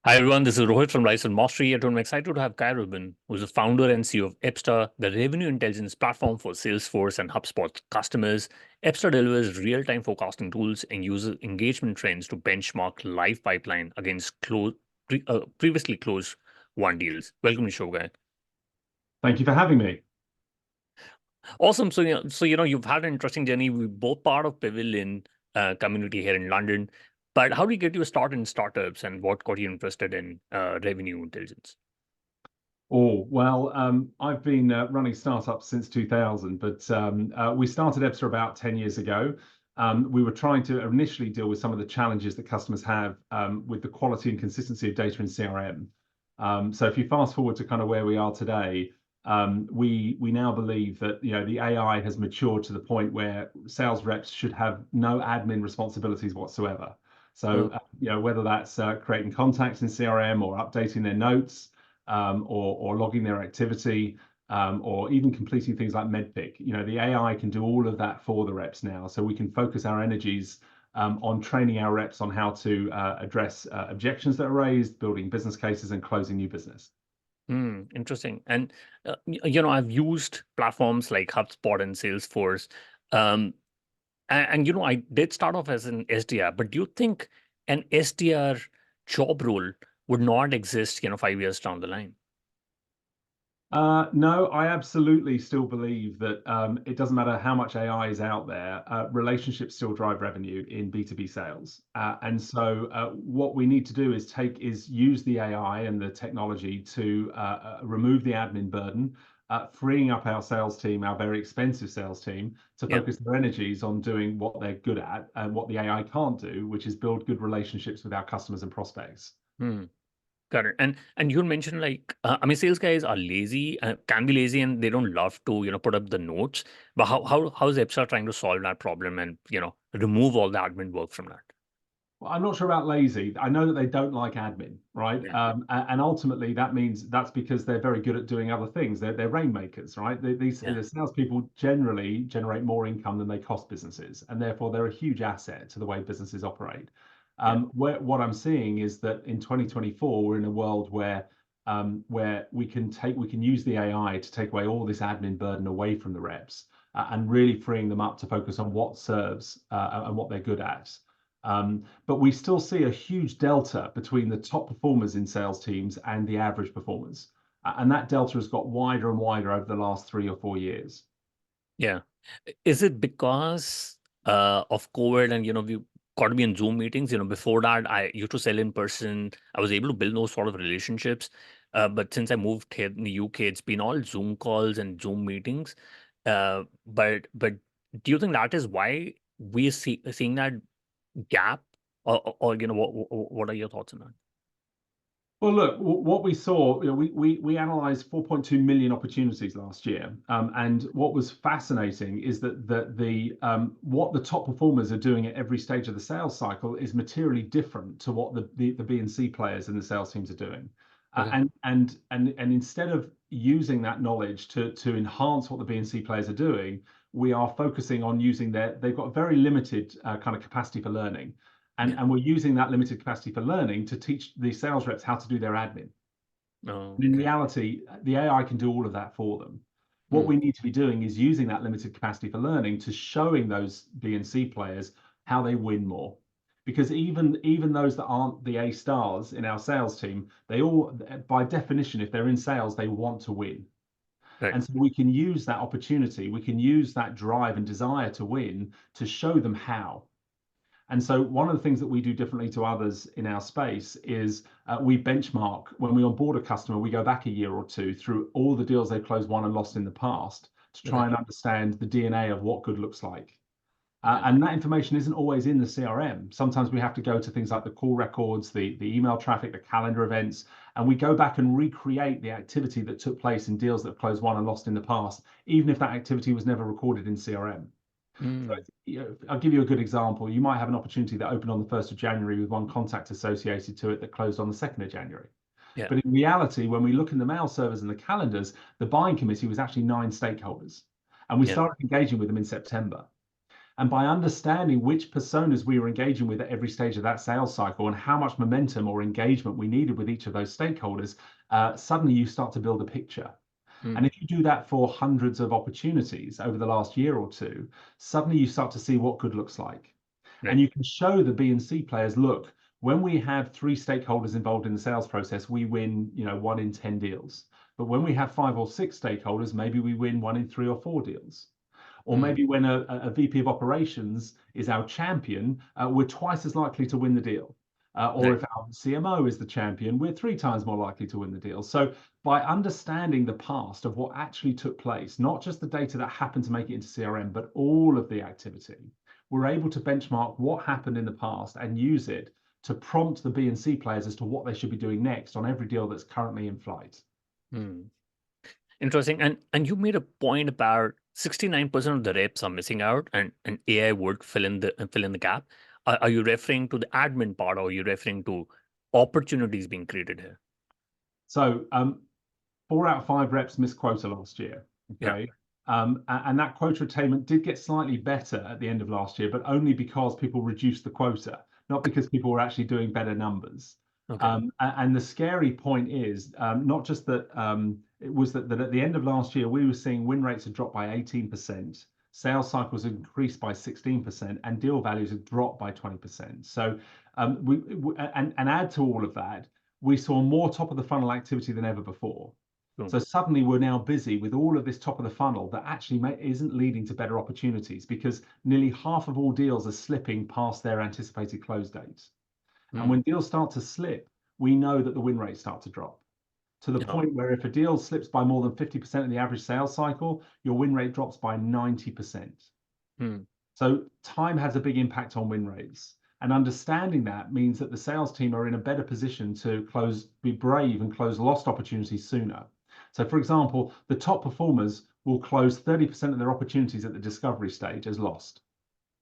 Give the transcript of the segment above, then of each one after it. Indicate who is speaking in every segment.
Speaker 1: Hi everyone, this is Rohit from Rise and Mastery. I'm excited to have Guy Rubin, who's the founder and CEO of Ebsta, the revenue intelligence platform for Salesforce and Hubspot customers. Ebsta delivers real-time forecasting tools and user engagement trends to benchmark live pipeline against previously closed won deals. Welcome to the show, Guy.
Speaker 2: Thank you for having me.
Speaker 1: Awesome. So you've had an interesting journey. We're both part of Pavilion community here in London. But how did you get your start in startups and what got you interested in revenue intelligence?
Speaker 2: I've been running startups since 2000, but we started Ebsta about 10 years ago. We were trying to initially deal with some of the challenges that customers have with the quality and consistency of data in CRM. So if you fast forward to kind of where we are today, we now believe that the AI has matured to the point where sales reps should have no admin responsibilities whatsoever. So whether that's creating contacts in CRM or updating their notes, or logging their activity, or even completing things like MedPick. The AI can do all of that for the reps now. So we can focus our energies on training our reps on how to address objections that are raised, building business cases, and closing new business.
Speaker 1: Interesting. And, I've used platforms like HubSpot and Salesforce. I did start off as an SDR, but do you think an SDR job role would not exist, 5 years down the line?
Speaker 2: No, I absolutely still believe that it doesn't matter how much AI is out there, relationships still drive revenue in B2B sales. What we need to do is use the AI and the technology to remove the admin burden, freeing up our sales team, our very expensive sales team, to focus their energies on doing what they're good at and what the AI can't do, which is build good relationships with our customers and prospects.
Speaker 1: Got it. And you mentioned sales guys are lazy, can be lazy, and they don't love to put up the notes. But how is Ebsta trying to solve that problem and remove all the admin work from that?
Speaker 2: Well, I'm not sure about lazy. I know that they don't like admin, right? And ultimately, that's because they're very good at doing other things. They're rainmakers, right? The salespeople generally generate more income than they cost businesses, and therefore they're a huge asset to the way businesses operate. What I'm seeing is that in 2024, we're in a world where we can use the AI to take away all this admin burden away from the reps and really freeing them up to focus on what serves and what they're good at. But we still see a huge delta between the top performers in sales teams and the average performers. And that delta has got wider and wider over the last 3 or 4 years.
Speaker 1: Yeah. Is it because of COVID and, we got to be in Zoom meetings? Before that, I used to sell in person. I was able to build those sort of relationships. But since I moved here in the UK, it's been all Zoom calls and Zoom meetings. But do you think that is why we're seeing that gap, or what are your thoughts on that?
Speaker 2: Well, look, what we saw, we analyzed 4.2 million opportunities last year, and what was fascinating is that what the top performers are doing at every stage of the sales cycle is materially different to what the B and C players in the sales teams are doing. And instead of using that knowledge to enhance what the B and C players are doing, we are focusing on they've got a very limited kind of capacity for learning. And we're using that limited capacity for learning to teach the sales reps how to do their admin. In reality, the AI can do all of that for them. What we need to be doing is using that limited capacity for learning to showing those B and C players how they win more. Because even those that aren't the A stars in our sales team, they all, by definition, if they're in sales, they want to win. And so we can use that opportunity, we can use that drive and desire to win to show them how. And so one of the things that we do differently to others in our space is we benchmark. When we onboard a customer, we go back a year or two through all the deals they've closed, won, and lost in the past to try and understand the DNA of what good looks like. And that information isn't always in the CRM. Sometimes we have to go to things like the call records, the email traffic, the calendar events, and we go back and recreate the activity that took place in deals that have closed, won, and lost in the past, even if that activity was never recorded in CRM. So, I'll give you a good example. You might have an opportunity that opened on the 1st of January with one contact associated to it that closed on the 2nd of January. But in reality, when we look in the mail servers and the calendars, the buying committee was actually 9 stakeholders. And we started engaging with them in September. And by understanding which personas we were engaging with at every stage of that sales cycle and how much momentum or engagement we needed with each of those stakeholders, suddenly you start to build a picture. And
Speaker 1: Mm,
Speaker 2: if you do that for hundreds of opportunities over the last year or two, suddenly you start to see what good looks like. And
Speaker 1: right.
Speaker 2: you can show the B and C players, look, when we have three stakeholders involved in the sales process, we win, 1 in 10 deals. But when we have 5 or 6 stakeholders, maybe we win 1 in 3 or 4 deals. Or
Speaker 1: Mm,
Speaker 2: maybe when a VP of operations is our champion, we're twice as likely to win the deal. Or
Speaker 1: right.
Speaker 2: if our CMO is the champion, we're 3 times more likely to win the deal. So by understanding the past of what actually took place, not just the data that happened to make it into CRM, but all of the activity, we're able to benchmark what happened in the past and use it to prompt the B and C players as to what they should be doing next on every deal that's currently in flight.
Speaker 1: Mm. Interesting. And you made a point about 69% of the reps are missing out, and AI would fill in the gap. Are you referring to the admin part, or are you referring to opportunities being created here?
Speaker 2: So 4 out of 5 reps missed quota last year.
Speaker 1: Yeah.
Speaker 2: Okay. And that quota attainment did get slightly better at the end of last year, but only because people reduced the quota, not because people were actually doing better numbers.
Speaker 1: Okay.
Speaker 2: And the scary point is not just that it was that at the end of last year, we were seeing win rates had dropped by 18%, sales cycles had increased by 16%, and deal values had dropped by 20%. So and add to all of that, we saw more top of the funnel activity than ever before.
Speaker 1: Boom.
Speaker 2: So suddenly we're now busy with all of this top of the funnel that actually isn't leading to better opportunities because nearly half of all deals are slipping past their anticipated close dates. And
Speaker 1: Mm.
Speaker 2: when deals start to slip, we know that the win rates start to drop to the
Speaker 1: Yeah.
Speaker 2: point where if a deal slips by more than 50% of the average sales cycle, your win rate drops by 90%.
Speaker 1: Mm.
Speaker 2: So time has a big impact on win rates. And understanding that means that the sales team are in a better position to be brave and close lost opportunities sooner. So, for example, the top performers will close 30% of their opportunities at the discovery stage as lost.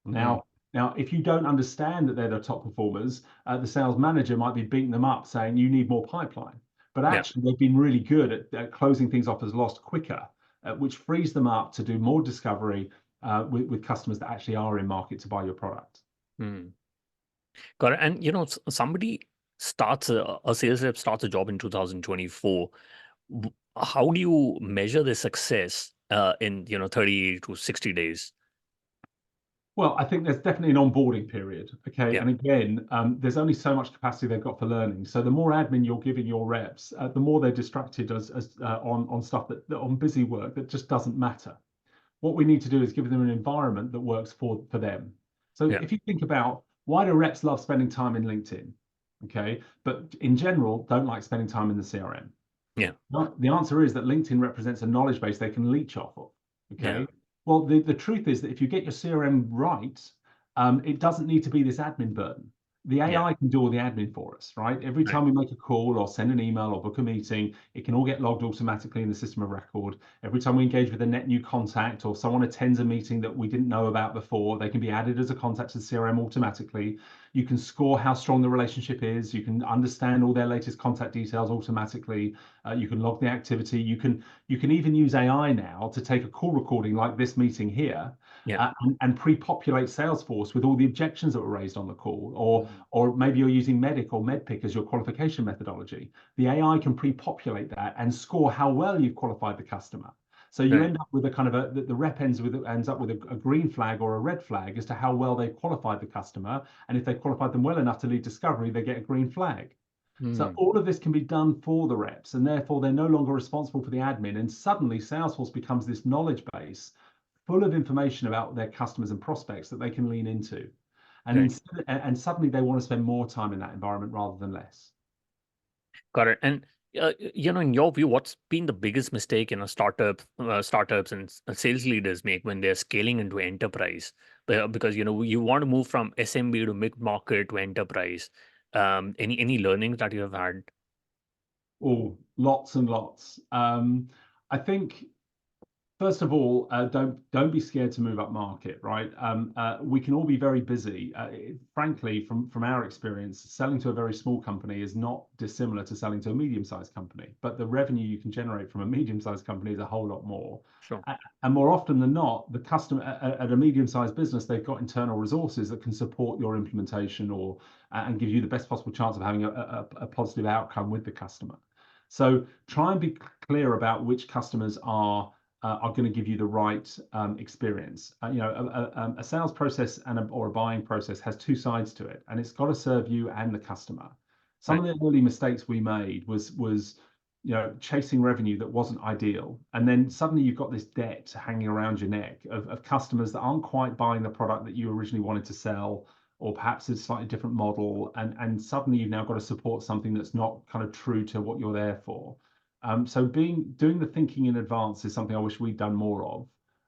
Speaker 1: Mm.
Speaker 2: Now, if you don't understand that they're the top performers, the sales manager might be beating them up saying you need more pipeline. But
Speaker 1: Yeah.
Speaker 2: actually, they've been really good at closing things off as lost quicker, which frees them up to do more discovery with customers that actually are in market to buy your product.
Speaker 1: Mm. Got it. And somebody starts a sales rep starts a job in 2024. How do you measure the success in 30 to 60 days?
Speaker 2: Well, I think there's definitely an onboarding period. Okay.
Speaker 1: Yeah.
Speaker 2: And again, there's only so much capacity they've got for learning. So the more admin you're giving your reps, the more they're distracted on stuff on busy work that just doesn't matter. What we need to do is give them an environment that works for them. So
Speaker 1: Yeah.
Speaker 2: if you think about why do reps love spending time in LinkedIn? Okay. But in general, don't like spending time in the CRM.
Speaker 1: Yeah.
Speaker 2: The answer is that LinkedIn represents a knowledge base they can leech off of.
Speaker 1: Yeah.
Speaker 2: Okay. Well, the truth is that if you get your CRM right, it doesn't need to be this admin burden. The
Speaker 1: Yeah.
Speaker 2: AI can do all the admin for us, right? Every
Speaker 1: Right.
Speaker 2: time we make a call or send an email or book a meeting, it can all get logged automatically in the system of record. Every time we engage with a net new contact or someone attends a meeting that we didn't know about before, they can be added as a contact to the CRM automatically. You can score how strong the relationship is. You can understand all their latest contact details automatically. You can log the activity. You can even use AI now to take a call recording like this meeting here
Speaker 1: Yeah.
Speaker 2: and pre-populate Salesforce with all the objections that were raised on the call,
Speaker 1: Mm.
Speaker 2: or maybe you're using Medic or MEDPIC as your qualification methodology. The AI can pre-populate that and score how well you've qualified the customer. So you
Speaker 1: Right.
Speaker 2: end up with a kind of the rep ends up with a green flag or a red flag as to how well they've qualified the customer. And if they've qualified them well enough to lead discovery, they get a green flag. So
Speaker 1: Mm.
Speaker 2: all of this can be done for the reps, and therefore they're no longer responsible for the admin. And suddenly Salesforce becomes this knowledge base full of information about their customers and prospects that they can lean into.
Speaker 1: Right.
Speaker 2: And suddenly they want to spend more time in that environment rather than less.
Speaker 1: Got it. And in your view, what's been the biggest mistake startups and sales leaders make when they're scaling into enterprise? Because you want to move from SMB to mid market to enterprise. Any learnings that you have had?
Speaker 2: Oh, lots and lots. I think First of all, don't be scared to move up market, right? We can all be very busy. Frankly, from our experience, selling to a very small company is not dissimilar to selling to a medium-sized company, but the revenue you can generate from a medium-sized company is a whole lot more.
Speaker 1: Sure.
Speaker 2: And more often than not, the customer at a medium-sized business, they've got internal resources that can support your implementation or and give you the best possible chance of having a positive outcome with the customer. So try and be clear about which customers are going to give you the right experience. A sales process or a buying process has two sides to it, and it's got to serve you and the customer. Some
Speaker 1: Right.
Speaker 2: of the early mistakes we made was chasing revenue that wasn't ideal, and then suddenly you've got this debt hanging around your neck of customers that aren't quite buying the product that you originally wanted to sell, or perhaps it's a slightly different model, and suddenly you've now got to support something that's not kind of true to what you're there for. So doing the thinking in advance is something I wish we'd done more of,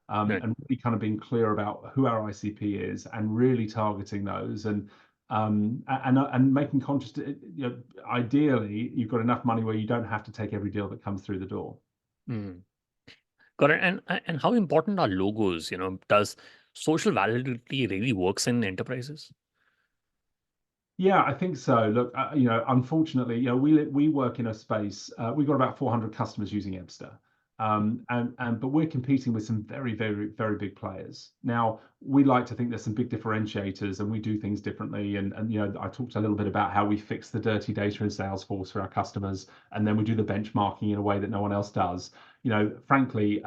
Speaker 1: Right.
Speaker 2: and really kind of being clear about who our ICP is and really targeting those and making conscious. Ideally, you've got enough money where you don't have to take every deal that comes through the door.
Speaker 1: Mm. Got it. And how important are logos? Does social validity really works in enterprises?
Speaker 2: Yeah, I think so. Look, unfortunately, we work in a space. We've got about 400 customers using Ebsta, but we're competing with some very, very, very big players. Now, we like to think there's some big differentiators, and we do things differently. And I talked a little bit about how we fix the dirty data in Salesforce for our customers, and then we do the benchmarking in a way that no one else does. Frankly,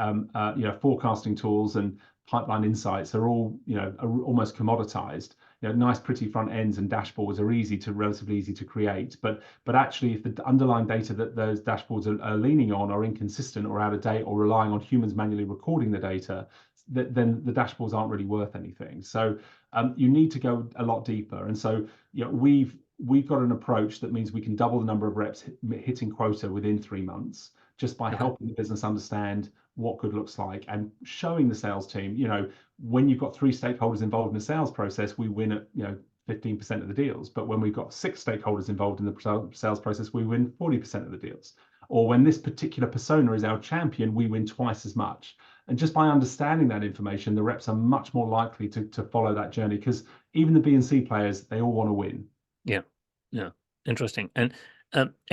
Speaker 2: forecasting tools and pipeline insights are all, are almost commoditized. Nice, pretty front ends and dashboards are relatively easy to create. But actually, if the underlying data that those dashboards are leaning on are inconsistent or out of date or relying on humans manually recording the data, then the dashboards aren't really worth anything. So you need to go a lot deeper. And so we've got an approach that means we can double the number of reps hitting quota within 3 months just by
Speaker 1: Okay.
Speaker 2: helping the business understand what good looks like and showing the sales team, when you've got 3 stakeholders involved in the sales process, we win at 15% of the deals. But when we've got 6 stakeholders involved in the sales process, we win 40% of the deals. Or when this particular persona is our champion, we win twice as much. And just by understanding that information, the reps are much more likely to follow that journey because even the B and C players, they all want to win.
Speaker 1: Yeah. Yeah. Interesting. And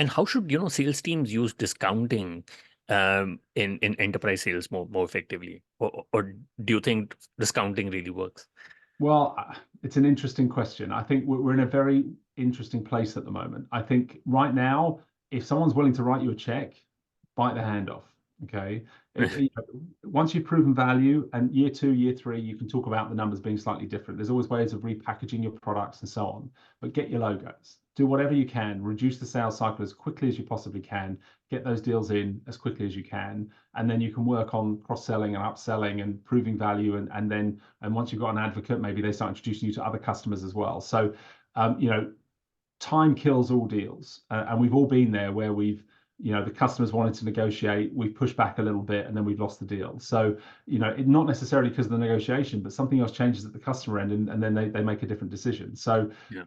Speaker 1: how should sales teams use discounting in enterprise sales more effectively, or do you think discounting really works?
Speaker 2: Well, it's an interesting question. I think we're in a very interesting place at the moment. I think right now, if someone's willing to write you a check, bite the hand off. Okay. Once you've proven value, and year 2, year 3, you can talk about the numbers being slightly different. There's always ways of repackaging your products and so on. But get your logos. Do whatever you can. Reduce the sales cycle as quickly as you possibly can. Get those deals in as quickly as you can, and then you can work on cross-selling and upselling and proving value. And once you've got an advocate, maybe they start introducing you to other customers as well. So, time kills all deals, and we've all been there where the customers wanted to negotiate, we've pushed back a little bit, and then we've lost the deal. So, not necessarily because of the negotiation, but something else changes at the customer end, and then they make a different decision. So,
Speaker 1: Yeah.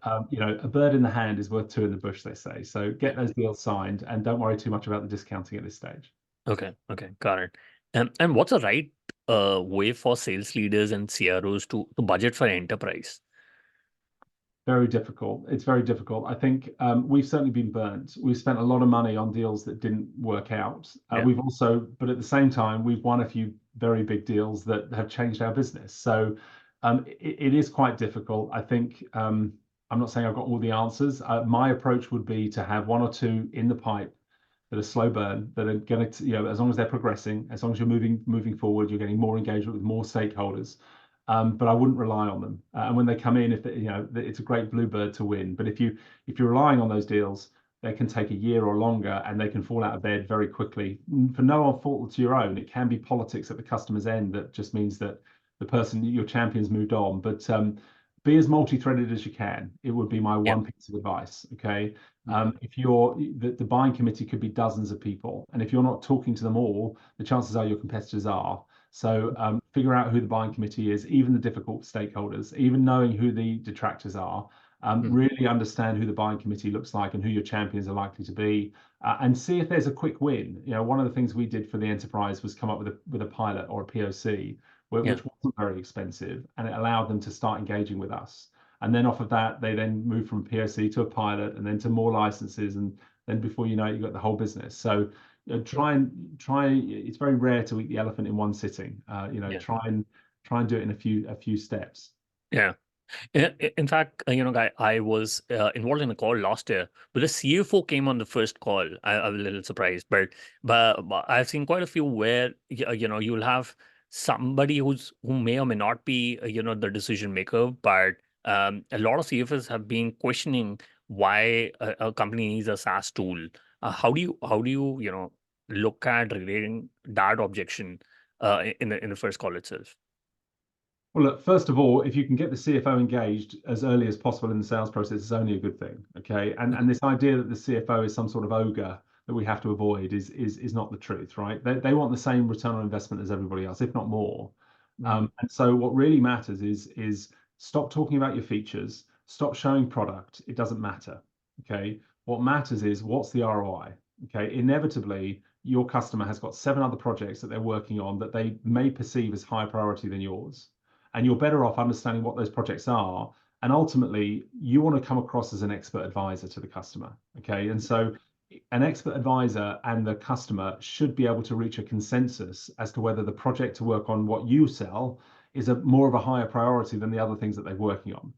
Speaker 2: a bird in the hand is worth 2 in the bush, they say. So
Speaker 1: Yeah.
Speaker 2: get those deals signed, and don't worry too much about the discounting at this stage.
Speaker 1: Okay. Okay. Got it. And what's the right way for sales leaders and CROs to budget for enterprise?
Speaker 2: Very difficult. It's very difficult. I think we've certainly been burnt. We've spent a lot of money on deals that didn't work out.
Speaker 1: Yeah.
Speaker 2: But at the same time, we've won a few very big deals that have changed our business. So it is quite difficult. I think I'm not saying I've got all the answers. My approach would be to have 1 or 2 in the pipe that are slow burn, that are going to, as long as they're progressing, as long as you're moving forward, you're getting more engagement with more stakeholders. But I wouldn't rely on them. And when they come in, if they, it's a great bluebird to win. But if you're relying on those deals, they can take a year or longer, and they can fall out of bed very quickly for no fault to your own. It can be politics at the customer's end that just means that the person, your champion's moved on. But be as multi-threaded as you can. It would be my
Speaker 1: Yeah.
Speaker 2: one piece of advice. Okay.
Speaker 1: Mhm.
Speaker 2: If the buying committee could be dozens of people, and if you're not talking to them all, the chances are your competitors are. So figure out who the buying committee is, even the difficult stakeholders, even knowing who the detractors are,
Speaker 1: Mm.
Speaker 2: really understand who the buying committee looks like and who your champions are likely to be, and see if there's a quick win. One of the things we did for the enterprise was come up with a pilot or a POC,
Speaker 1: Yeah.
Speaker 2: which wasn't very expensive, and it allowed them to start engaging with us. And then off of that, they then moved from POC to a pilot, and then to more licenses, and then before you know it, you've got the whole business. So try. It's very rare to eat the elephant in one sitting.
Speaker 1: Yeah.
Speaker 2: Try and do it in a few steps.
Speaker 1: Yeah. In fact, Guy, I was involved in a call last year, but the CFO came on the first call. I was a little surprised, but I've seen quite a few where you'll have somebody who may or may not be the decision maker, but a lot of CFOs have been questioning why a company needs a SaaS tool. How do you look at relating that objection in the first call itself?
Speaker 2: Well, look, first of all, if you can get the CFO engaged as early as possible in the sales process, it's only a good thing. Okay. And this idea that the CFO is some sort of ogre that we have to avoid is not the truth, right? They want the same return on investment as everybody else, if not more.
Speaker 1: Mm.
Speaker 2: And so what really matters is stop talking about your features, stop showing product. It doesn't matter. Okay. What matters is what's the ROI. Okay. Inevitably, your customer has got 7 other projects that they're working on that they may perceive as higher priority than yours, and you're better off understanding what those projects are. And ultimately, you want to come across as an expert advisor to the customer. Okay. And so an expert advisor and the customer should be able to reach a consensus as to whether the project to work on what you sell is more of a higher priority than the other things that they're working on.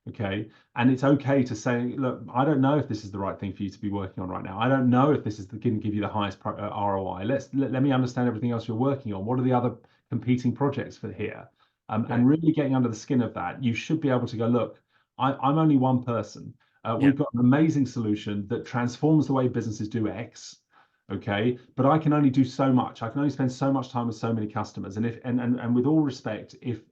Speaker 2: Okay. And it's okay to say, look, I don't know if this is the right thing for you to be working on right now. I don't know if this is going to give you the highest ROI. Let me understand everything else you're working on. What are the other competing projects for here?
Speaker 1: Right.
Speaker 2: And really getting under the skin of that, you should be able to go, look, I'm only one person.
Speaker 1: Yeah.
Speaker 2: We've got an amazing solution that transforms the way businesses do X. Okay, but I can only do so much. I can only spend so much time with so many customers. And and with all respect, if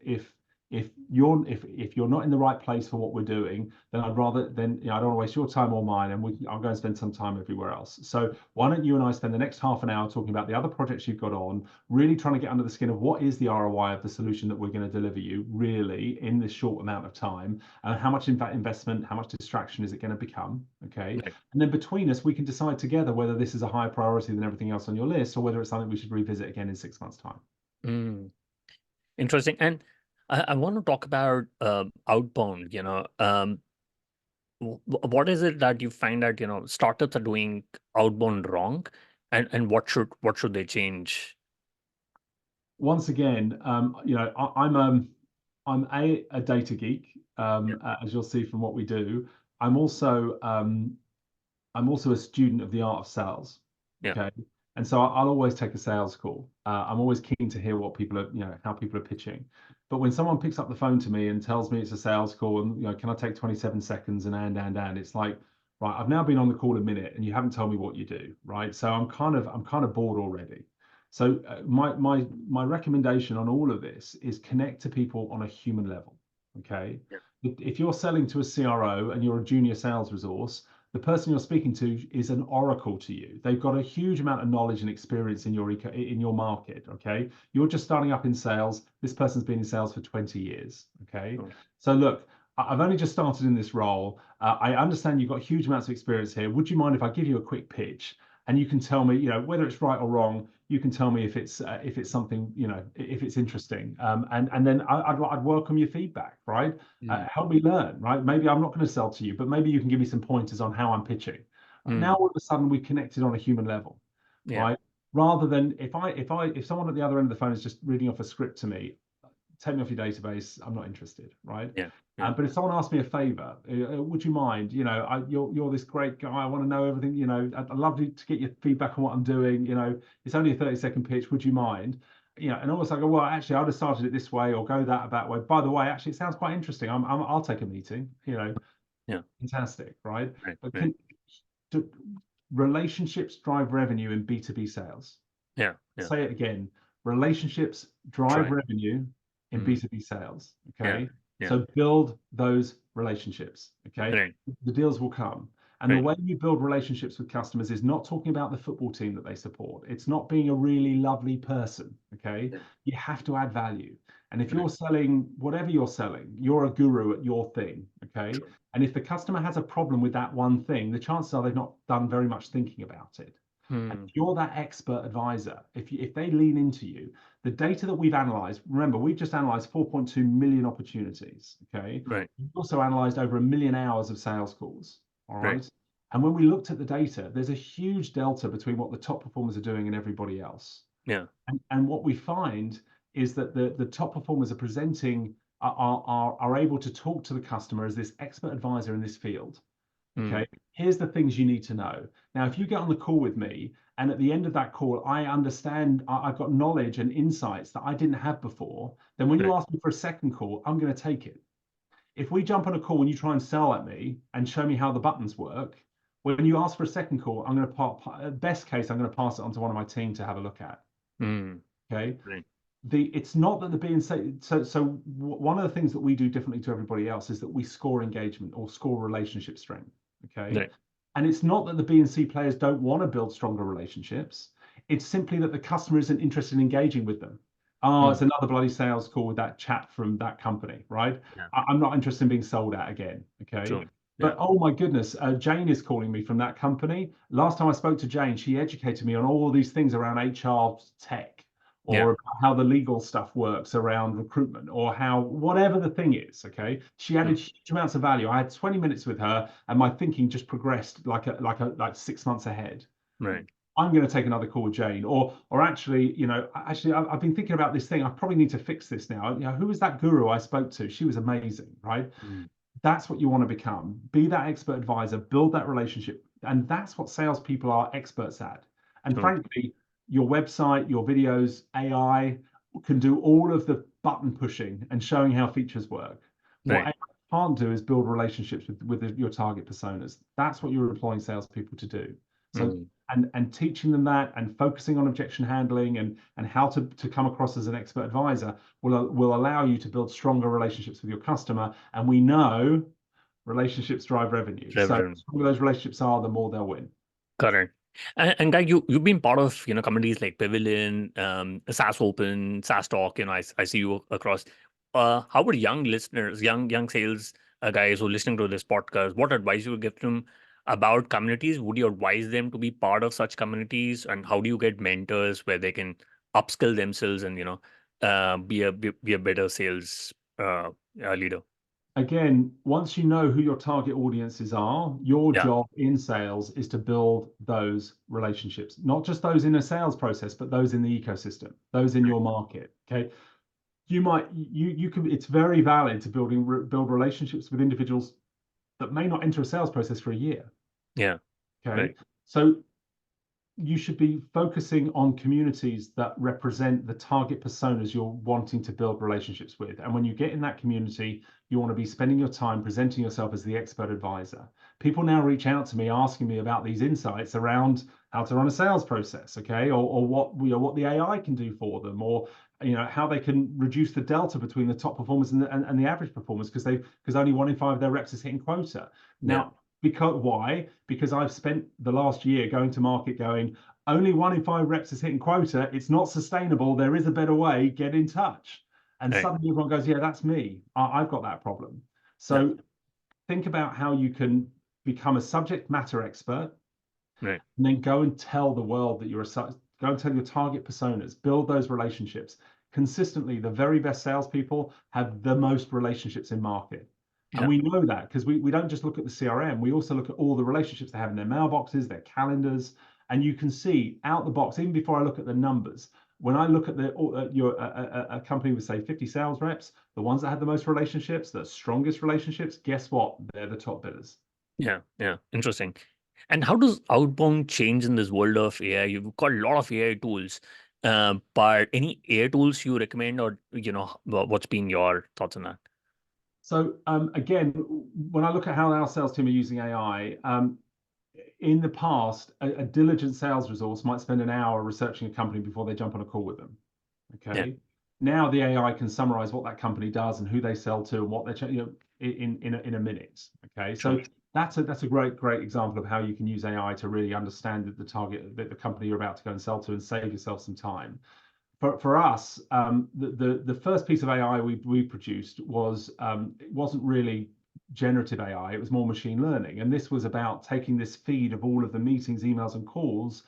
Speaker 2: you're not in the right place for what we're doing, then I don't want to waste your time or mine, and I'll go and spend some time everywhere else. So why don't you and I spend the next half an hour talking about the other projects you've got on, really trying to get under the skin of what is the ROI of the solution that we're going to deliver you really in this short amount of time, and how much investment, how much distraction is it going to become? Okay,
Speaker 1: Right.
Speaker 2: and then between us, we can decide together whether this is a higher priority than everything else on your list, or whether it's something we should revisit again in 6 months' time.
Speaker 1: Mm. Interesting. And I want to talk about outbound. What is it that you find that startups are doing outbound wrong, and what should they change?
Speaker 2: Once again, I'm a data geek,
Speaker 1: Yeah.
Speaker 2: as you'll see from what we do. I'm also I'm also a student of the art of sales.
Speaker 1: Yeah.
Speaker 2: Okay. And so I'll always take a sales call. I'm always keen to hear what people are, how people are pitching. But when someone picks up the phone to me and tells me it's a sales call and, can I take 27 seconds and, it's like, right, I've now been on the call a minute and you haven't told me what you do, right? So I'm kind of bored already. So my recommendation on all of this is connect to people on a human level. Okay.
Speaker 1: Yeah.
Speaker 2: If you're selling to a CRO and you're a junior sales resource, the person you're speaking to is an oracle to you. They've got a huge amount of knowledge and experience in your market. Okay, you're just starting up in sales. This person's been in sales for 20 years. Okay,
Speaker 1: Sure.
Speaker 2: so look, I've only just started in this role. I understand you've got huge amounts of experience here. Would you mind if I give you a quick pitch and you can tell me, whether it's right or wrong? You can tell me if it's something, if it's interesting, and then I'd welcome your feedback, right?
Speaker 1: Mm.
Speaker 2: Help me learn, right? Maybe I'm not going to sell to you, but maybe you can give me some pointers on how I'm pitching. Now
Speaker 1: Mm.
Speaker 2: all of a sudden we connected on a human level,
Speaker 1: Yeah.
Speaker 2: right? Rather than if someone at the other end of the phone is just reading off a script to me, take me off your database. I'm not interested, right?
Speaker 1: Yeah. Yeah.
Speaker 2: But if someone asks me a favor, would you mind? You're this great guy. I want to know everything. I'd love to get your feedback on what I'm doing. It's only a 30-second pitch. Would you mind? And almost I go, well, actually, I'd have started it this way or go that way. By the way, actually, it sounds quite interesting. I'll take a meeting.
Speaker 1: Yeah.
Speaker 2: Fantastic, right?
Speaker 1: Right.
Speaker 2: But
Speaker 1: Right.
Speaker 2: do relationships drive revenue in B2B sales?
Speaker 1: Yeah. Yeah.
Speaker 2: Say it again. Relationships drive
Speaker 1: Try.
Speaker 2: revenue in
Speaker 1: Mm.
Speaker 2: B2B sales.
Speaker 1: Yeah.
Speaker 2: Okay.
Speaker 1: Yeah.
Speaker 2: So build those relationships. Okay.
Speaker 1: Right.
Speaker 2: The deals will come. And the
Speaker 1: Right.
Speaker 2: way you build relationships with customers is not talking about the football team that they support. It's not being a really lovely person. Okay.
Speaker 1: Yeah.
Speaker 2: You have to add value. And if you're
Speaker 1: Right.
Speaker 2: selling whatever you're selling, you're a guru at your thing. Okay.
Speaker 1: True.
Speaker 2: And if the customer has a problem with that one thing, the chances are they've not done very much thinking about it. And
Speaker 1: Hmm.
Speaker 2: if you're that expert advisor, if they lean into you, the data that we've analyzed, remember, we've just analyzed 4.2 million opportunities. Okay.
Speaker 1: Right.
Speaker 2: We've also analyzed over 1 million hours of sales calls. All
Speaker 1: Right.
Speaker 2: right. And when we looked at the data, there's a huge delta between what the top performers are doing and everybody else.
Speaker 1: Yeah.
Speaker 2: And what we find is that the top performers are presenting, are able to talk to the customer as this expert advisor in this field.
Speaker 1: Hmm.
Speaker 2: Okay, here's the things you need to know. Now, if you get on the call with me, and at the end of that call, I understand I've got knowledge and insights that I didn't have before, then when you
Speaker 1: Right.
Speaker 2: ask me for a second call, I'm going to take it. If we jump on a call and you try and sell at me and show me how the buttons work, when you ask for a second call, I'm going to best case, I'm going to pass it on to one of my team to have a look at.
Speaker 1: Hmm.
Speaker 2: Okay.
Speaker 1: Right.
Speaker 2: It's not that the being so one of the things that we do differently to everybody else is that we score engagement or score relationship strength. Okay.
Speaker 1: Right.
Speaker 2: And it's not that the B and C players don't want to build stronger relationships. It's simply that the customer isn't interested in engaging with them. Oh,
Speaker 1: Hmm.
Speaker 2: it's another bloody sales call with that chat from that company, right?
Speaker 1: Yeah.
Speaker 2: I'm not interested in being sold at again. Okay.
Speaker 1: True. Yeah.
Speaker 2: But oh my goodness, Jane is calling me from that company. Last time I spoke to Jane, she educated me on all of these things around HR tech,
Speaker 1: Yeah.
Speaker 2: or about how the legal stuff works around recruitment, or how whatever the thing is. Okay. She
Speaker 1: Hmm.
Speaker 2: added huge amounts of value. I had 20 minutes with her and my thinking just progressed like 6 months ahead.
Speaker 1: Right.
Speaker 2: I'm going to take another call with Jane, or actually, I've been thinking about this thing. I probably need to fix this now. Who was that guru I spoke to? She was amazing, right?
Speaker 1: Hmm.
Speaker 2: That's what you want to become. Be that expert advisor, build that relationship. And that's what salespeople are experts at. And
Speaker 1: True.
Speaker 2: frankly, your website, your videos, AI can do all of the button pushing and showing how features work. What
Speaker 1: Right.
Speaker 2: AI can't do is build relationships with your target personas. That's what you're employing salespeople to do. So
Speaker 1: Hmm.
Speaker 2: and teaching them that and focusing on objection handling and how to come across as an expert advisor will allow you to build stronger relationships with your customer. And we know relationships drive revenue. So the
Speaker 1: Reverend.
Speaker 2: stronger those relationships are, the more they'll win.
Speaker 1: Correct. And Guy, you've been part of communities like Pavilion, SaaS Open, SaaS Talk. I see you across. How would young listeners, young sales guys who are listening to this podcast, what advice you would give them about communities? Would you advise them to be part of such communities? And how do you get mentors where they can upskill themselves and be a better sales leader?
Speaker 2: Again, once you know who your target audiences are, your
Speaker 1: Yeah.
Speaker 2: job in sales is to build those relationships, not just those in a sales process, but those in the ecosystem, those in your market. Okay. You can, it's very valid to build relationships with individuals that may not enter a sales process for a year.
Speaker 1: Yeah.
Speaker 2: Okay.
Speaker 1: Right.
Speaker 2: So you should be focusing on communities that represent the target personas you're wanting to build relationships with. And when you get in that community, you want to be spending your time presenting yourself as the expert advisor. People now reach out to me asking me about these insights around how to run a sales process, okay, or what the AI can do for them, or how they can reduce the delta between the top performers and the average performers because only 1 in 5 of their reps is hitting quota.
Speaker 1: Yeah.
Speaker 2: Now, because why? Because I've spent the last year going to market going, only 1 in 5 reps is hitting quota. It's not sustainable. There is a better way. Get in touch. And
Speaker 1: Right.
Speaker 2: suddenly everyone goes, yeah, that's me. I've got that problem.
Speaker 1: Yeah.
Speaker 2: So think about how you can become a subject matter expert
Speaker 1: Right.
Speaker 2: and then go and tell the world that go and tell your target personas, build those relationships. Consistently, the very best salespeople have the most relationships in market. And
Speaker 1: Yeah.
Speaker 2: we know that because we don't just look at the CRM, we also look at all the relationships they have in their mailboxes, their calendars. And you can see out the box, even before I look at the numbers, when I look at a company with, say, 50 sales reps, the ones that have the most relationships, the strongest relationships, guess what? They're the top bidders.
Speaker 1: Yeah, yeah, interesting. And how does outbound change in this world of AI? You've got a lot of AI tools, but any AI tools you recommend, or what's been your thoughts on that?
Speaker 2: So again, when I look at how our sales team are using AI, in the past, a diligent sales resource might spend an hour researching a company before they jump on a call with them.
Speaker 1: Yeah,
Speaker 2: Okay. Now the AI can summarize what that company does and who they sell to and what they're, in a minute. Okay.
Speaker 1: true.
Speaker 2: So That's a great example of how you can use AI to really understand the target, the company you're about to go and sell to, and save yourself some time. For us, the first piece of AI we produced was it wasn't really generative AI, it was more machine learning. And this was about taking this feed of all of the meetings, emails, and calls,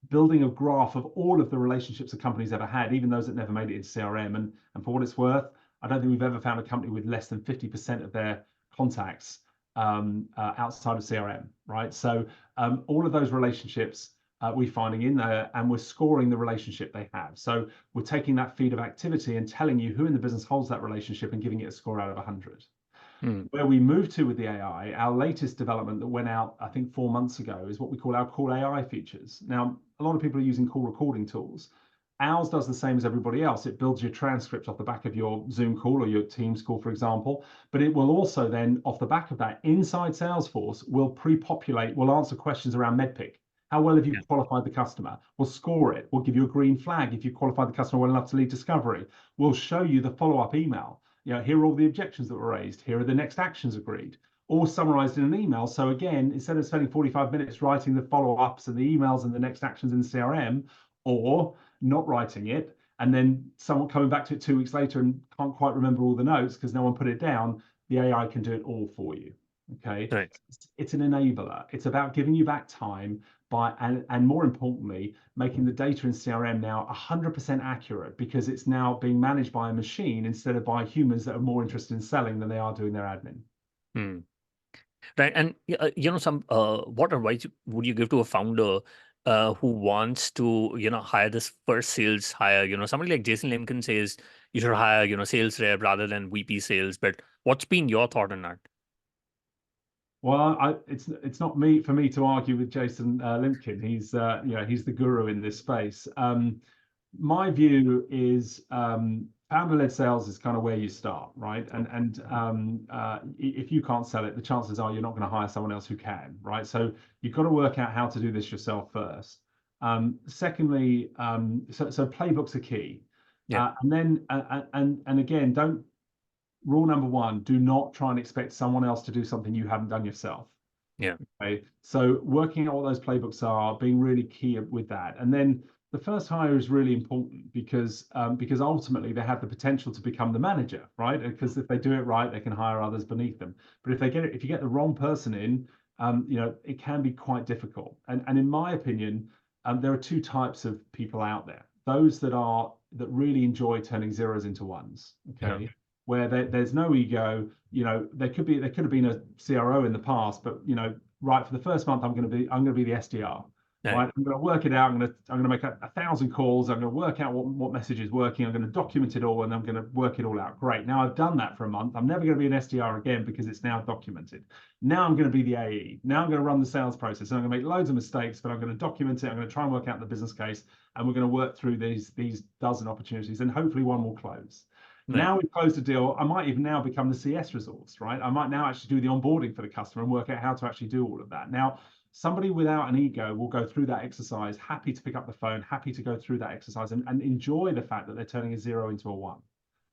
Speaker 2: building a graph of all of the relationships a company's ever had, even those that never made it into CRM. And for what it's worth, I don't think we've ever found a company with less than 50% of their contacts outside of CRM, right? So all of those relationships we're finding in there, and we're scoring the relationship they have. So we're taking that feed of activity and telling you who in the business holds that relationship and giving it a score out of 100.
Speaker 1: Mm.
Speaker 2: Where we moved to with the AI, our latest development that went out, I think 4 months ago, is what we call our call AI features. Now, a lot of people are using call recording tools. Ours does the same as everybody else. It builds your transcript off the back of your Zoom call or your Teams call, for example. But it will also then, off the back of that, inside Salesforce, will pre-populate, will answer questions around MedPick. How well have you
Speaker 1: Yeah.
Speaker 2: qualified the customer? We'll score it. We'll give you a green flag if you qualified the customer well enough to lead discovery. We'll show you the follow-up email. Here are all the objections that were raised. Here are the next actions agreed, all summarized in an email. So again, instead of spending 45 minutes writing the follow-ups and the emails and the next actions in the CRM, or not writing it, and then someone coming back to it 2 weeks later and can't quite remember all the notes because no one put it down, the AI can do it all for you. Okay.
Speaker 1: Right.
Speaker 2: It's an enabler. It's about giving you back time and more importantly, making the data in CRM now 100% accurate, because it's now being managed by a machine instead of by humans that are more interested in selling than they are doing their admin.
Speaker 1: Mm. Right. And some what advice would you give to a founder who wants to hire this first sales hire? Somebody like Jason Lemkin says you should hire sales rep rather than VP sales. But what's been your thought on that?
Speaker 2: Well, it's not me for me to argue with Jason Limpkin. He's the guru in this space. My view is founder-led sales is kind of where you start, right? And if you can't sell it, the chances are you're not going to hire someone else who can, right? So you've got to work out how to do this yourself first. Secondly, so playbooks are key,
Speaker 1: Yeah.
Speaker 2: and then and again, don't rule number one: do not try and expect someone else to do something you haven't done yourself.
Speaker 1: Yeah.
Speaker 2: Okay, so working out what those playbooks are, being really key with that, and then the first hire is really important because ultimately they have the potential to become the manager, right? Because if they do it right, they can hire others beneath them. But if you get the wrong person in, it can be quite difficult. And in my opinion, there are two types of people out there: those that really enjoy turning zeros into ones,
Speaker 1: Yeah.
Speaker 2: okay, where there's no ego. There could have been a CRO in the past, but right, for the first month, I'm going to be the SDR.
Speaker 1: Right.
Speaker 2: Right, I'm going to work it out. I'm going to make 1,000 calls. I'm going to work out what message is working. I'm going to document it all, and I'm going to work it all out. Great. Now I've done that for a month. I'm never going to be an SDR again because it's now documented. Now I'm going to be the AE. Now I'm going to run the sales process, and I'm going to make loads of mistakes, but I'm going to document it. I'm going to try and work out the business case, and we're going to work through these dozen opportunities, and hopefully one will close.
Speaker 1: Right.
Speaker 2: Now we've closed a deal, I might even now become the CS resource, right? I might now actually do the onboarding for the customer and work out how to actually do all of that. Now, somebody without an ego will go through that exercise, happy to pick up the phone, happy to go through that exercise and enjoy the fact that they're turning a zero into a one.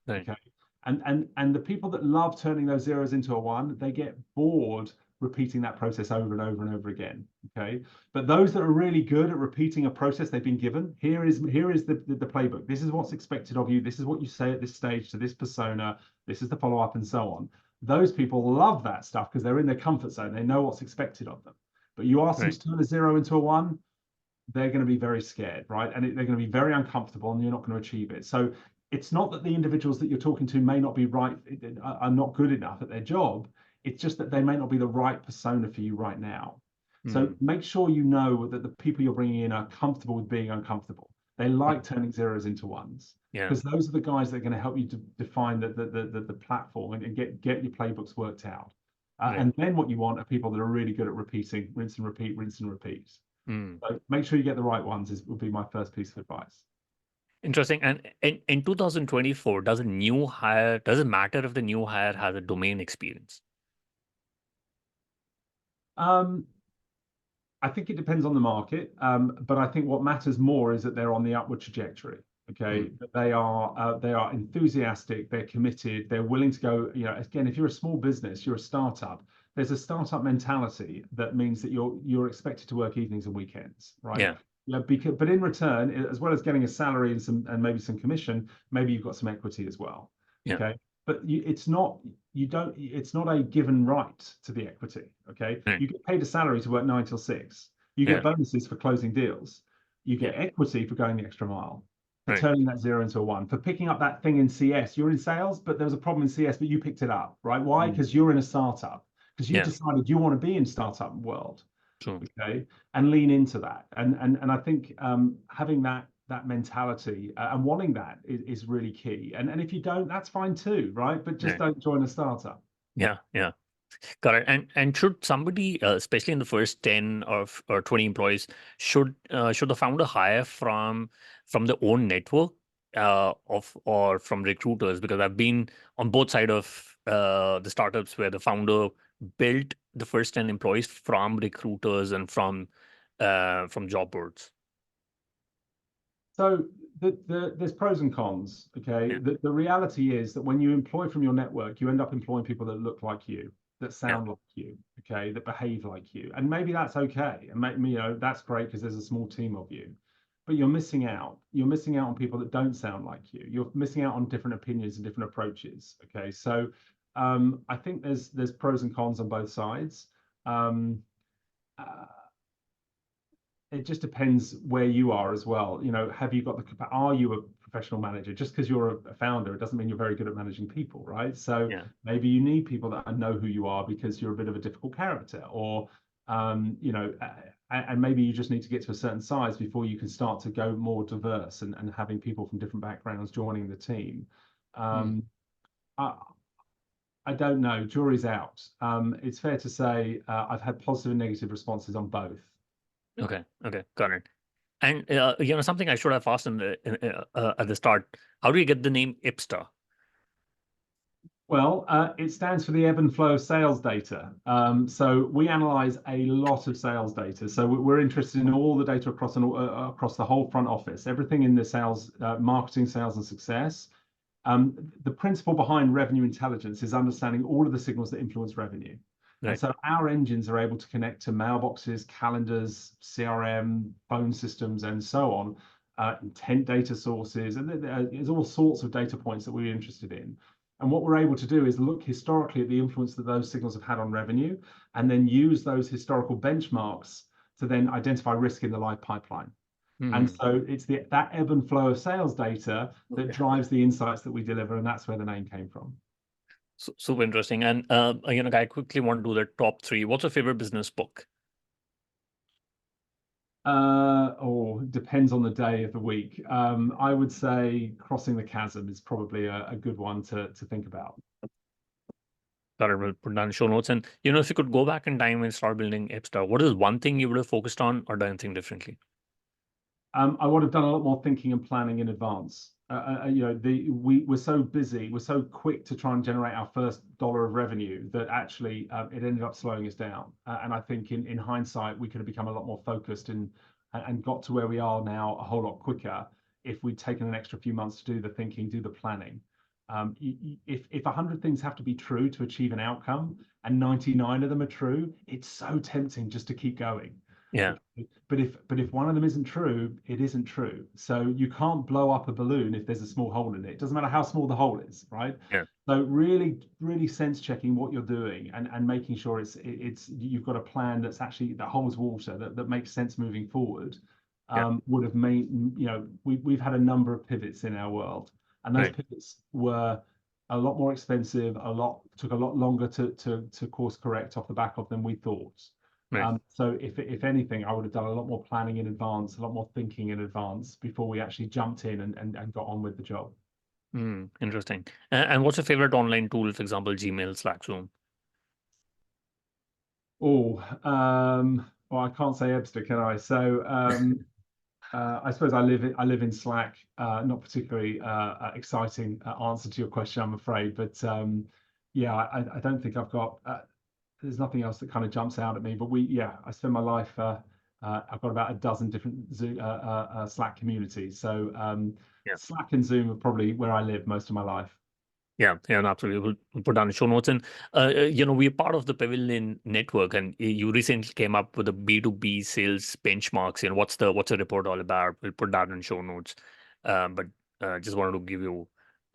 Speaker 1: Right.
Speaker 2: Okay. And the people that love turning those zeros into a one, they get bored repeating that process over and over and over again. Okay. But those that are really good at repeating a process they've been given, here is the playbook. This is what's expected of you. This is what you say at this stage to this persona. This is the follow-up and so on. Those people love that stuff because they're in their comfort zone. They know what's expected of them. But you ask them
Speaker 1: Right.
Speaker 2: to turn a zero into a one, they're going to be very scared, right? And they're going to be very uncomfortable, and you're not going to achieve it. So it's not that the individuals that you're talking to may not be right, are not good enough at their job. It's just that they may not be the right persona for you right now. So
Speaker 1: Mm.
Speaker 2: make sure you know that the people you're bringing in are comfortable with being uncomfortable. They like turning zeros into ones,
Speaker 1: Yeah.
Speaker 2: because those are the guys that are going to help you to define the platform and get your playbooks worked out.
Speaker 1: Right.
Speaker 2: And then what you want are people that are really good at repeating, rinse and repeat, rinse and repeat.
Speaker 1: Mm.
Speaker 2: So make sure you get the right ones would be my first piece of advice.
Speaker 1: Interesting. And in 2024, does it matter if the new hire has a domain experience?
Speaker 2: Um, I think it depends on the market, but I think what matters more is that they're on the upward trajectory.
Speaker 1: Mm.
Speaker 2: Okay, that they are enthusiastic, they're committed, they're willing to go. Again, if you're a small business, you're a startup. there's a startup mentality that means that you're expected to work evenings and weekends, right?
Speaker 1: Yeah.
Speaker 2: Yeah, because but in return, as well as getting a salary and some and maybe some commission, maybe you've got some equity as well.
Speaker 1: Yeah.
Speaker 2: Okay. But it's not you don't it's not a given right to the equity. Okay.
Speaker 1: Right.
Speaker 2: You get paid a salary to work 9 till 6. You get
Speaker 1: Yeah.
Speaker 2: bonuses for closing deals. You
Speaker 1: Yeah.
Speaker 2: get equity for going the extra mile, for
Speaker 1: Right.
Speaker 2: turning that zero into a one, for picking up that thing in CS. You're in sales, but there was a problem in CS, but you picked it up, right? Why?
Speaker 1: Mm.
Speaker 2: Because you're in a startup, because you
Speaker 1: Yeah.
Speaker 2: decided you want to be in startup world,
Speaker 1: True.
Speaker 2: okay, and lean into that. And I think having that mentality and wanting that is really key. And if you don't, that's fine too, right? But just
Speaker 1: Right.
Speaker 2: don't join a startup.
Speaker 1: Yeah. Yeah. Correct. And should somebody, especially in the first 10 or 20 employees, should the founder hire from their own network of or from recruiters? Because I've been on both sides of the startups where the founder built the first 10 employees from recruiters and from job boards.
Speaker 2: So there's pros and cons. Okay,
Speaker 1: Yeah.
Speaker 2: the reality is that when you employ from your network, you end up employing people that look like you, that
Speaker 1: Yeah.
Speaker 2: sound like you, okay, that behave like you, and maybe that's okay, and that's great because there's a small team of you, but you're missing out. You're missing out on people that don't sound like you. You're missing out on different opinions and different approaches. Okay, so I think there's pros and cons on both sides. Um, uh, it just depends where you are as well. Have you got are you a professional manager? Just because you're a founder, it doesn't mean you're very good at managing people, right? So
Speaker 1: Yeah.
Speaker 2: maybe you need people that know who you are because you're a bit of a difficult character, or and maybe you just need to get to a certain size before you can start to go more diverse and having people from different backgrounds joining the team.
Speaker 1: Hmm.
Speaker 2: Um, I, I don't know. Jury's out. It's fair to say I've had positive and negative responses on both.
Speaker 1: Okay. Okay. Got it. And something I should have asked at the start. How do you get the name Ipsta?
Speaker 2: Well, it stands for the ebb and flow of sales data. So we analyze a lot of sales data. So we're interested in all the data across the whole front office, everything in the sales, marketing, sales, and success. The principle behind revenue intelligence is understanding all of the signals that influence revenue. And
Speaker 1: Right.
Speaker 2: so our engines are able to connect to mailboxes, calendars, CRM, phone systems, and so on, intent data sources, and there's all sorts of data points that we're interested in. And what we're able to do is look historically at the influence that those signals have had on revenue, and then use those historical benchmarks to then identify risk in the live pipeline. And
Speaker 1: Hmm.
Speaker 2: so it's that ebb and flow of sales data that
Speaker 1: Okay.
Speaker 2: drives the insights that we deliver, and that's where the name came from.
Speaker 1: Super interesting. And I quickly want to do the top three. What's your favorite business book?
Speaker 2: Depends on the day of the week. I would say Crossing the Chasm is probably a good one to think about.
Speaker 1: Got it. We'll put down show notes. And if you could go back in time and start building Ebsta, what is one thing you would have focused on or done anything differently?
Speaker 2: I would have done a lot more thinking and planning in advance. We're so busy, we're so quick to try and generate our first dollar of revenue that actually it ended up slowing us down. And I think in hindsight, we could have become a lot more focused and got to where we are now a whole lot quicker if we'd taken an extra few months to do the thinking, do the planning. If 100 things have to be true to achieve an outcome and 99 of them are true, it's so tempting just to keep going.
Speaker 1: Yeah.
Speaker 2: Okay. But if one of them isn't true, it isn't true. So you can't blow up a balloon if there's a small hole in it. It doesn't matter how small the hole is, right?
Speaker 1: Yeah.
Speaker 2: So really, really sense checking what you're doing and making sure it's you've got a plan that's actually that holds water that makes sense moving forward.
Speaker 1: Yeah.
Speaker 2: Would have made we've had a number of pivots in our world, and those
Speaker 1: Right.
Speaker 2: pivots were a lot more expensive, took a lot longer to course correct off the back of than we thought.
Speaker 1: Right.
Speaker 2: So if anything, I would have done a lot more planning in advance, a lot more thinking in advance before we actually jumped in and got on with the job.
Speaker 1: Interesting. And what's your favorite online tool? For example, Gmail, Slack, Zoom.
Speaker 2: Oh, well, I can't say Ebsta, can I? So I suppose I live in Slack. Not particularly exciting answer to your question, I'm afraid. But yeah, I don't think I've got. There's nothing else that kind of jumps out at me. But I spend my life. I've got about a dozen different Slack communities. So
Speaker 1: Yeah.
Speaker 2: Slack and Zoom are probably where I live most of my life.
Speaker 1: Yeah, yeah, no, absolutely. We'll put down the show notes. And, we're part of the Pavilion network, and you recently came up with a B2B sales benchmarks. What's the report all about? We'll put that in show notes. But just wanted to give you,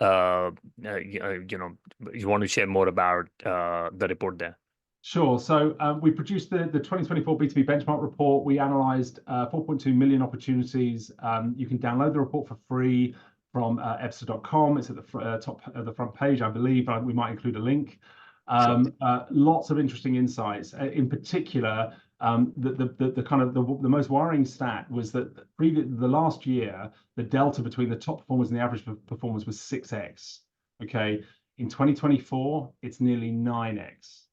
Speaker 1: you want to share more about the report there.
Speaker 2: Sure. So we produced the 2024 B2B benchmark report. We analyzed 4.2 million opportunities. You can download the report for free from Ebsta.com. It's at the top of the front page, I believe. We might include a link.
Speaker 1: Sure.
Speaker 2: Lots of interesting insights. In particular, the kind of the most worrying stat was that the last year, the delta between the top performers and the average performers was 6x. Okay. In 2024, it's nearly 9x.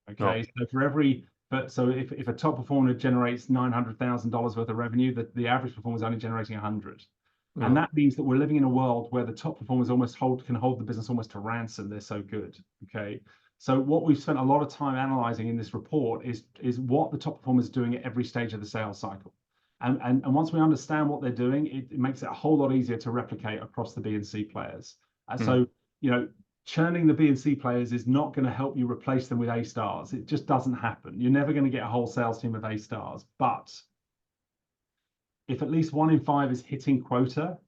Speaker 1: Oh,
Speaker 2: Okay, so for every, but so if a top performer generates $900,000 worth of revenue, the average performer is only generating 100, and
Speaker 1: no.
Speaker 2: that means that we're living in a world where the top performers almost can hold the business almost to ransom. They're so good. Okay, so what we've spent a lot of time analyzing in this report is what the top performers are doing at every stage of the sales cycle, and once we understand what they're doing, it makes it a whole lot easier to replicate across the B and C players.
Speaker 1: Mm,
Speaker 2: So you know churning the B and C players is not going to help you replace them with A stars. It just doesn't happen. You're never going to get a whole sales team of A stars. But if at least 1 in 5 is hitting quota,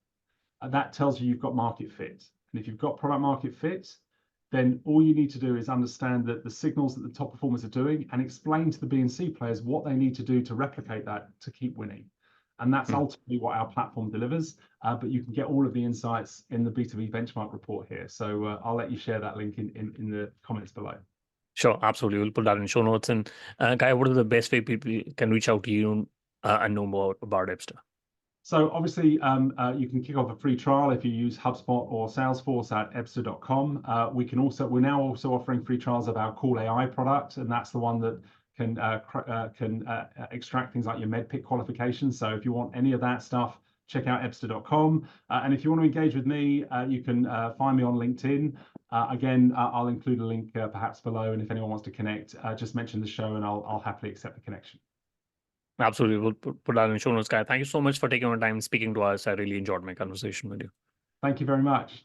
Speaker 2: that tells you you've got market fit. And if you've got product market fit, then all you need to do is understand that the signals that the top performers are doing and explain to the B and C players what they need to do to replicate that to keep winning. And that's
Speaker 1: mm.
Speaker 2: ultimately what our platform delivers. But you can get all of the insights in the B2B benchmark report here. So I'll let you share that link in the comments below.
Speaker 1: Sure, absolutely. We'll put that in show notes. And Guy, what are the best way people can reach out to you and know more about Ebsta?
Speaker 2: So obviously, you can kick off a free trial if you use HubSpot or Salesforce at Ebsta.com. We're now also offering free trials of our Cool AI product, and that's the one that can extract things like your MedPIC qualifications. So if you want any of that stuff, check out Ebsta.com. And if you want to engage with me, you can find me on LinkedIn. Again, I'll include a link perhaps below, and if anyone wants to connect, just mention the show, and I'll happily accept the connection.
Speaker 1: Absolutely. We'll put that in show notes, Guy. Thank you so much for taking your time speaking to us. I really enjoyed my conversation with you.
Speaker 2: Thank you very much.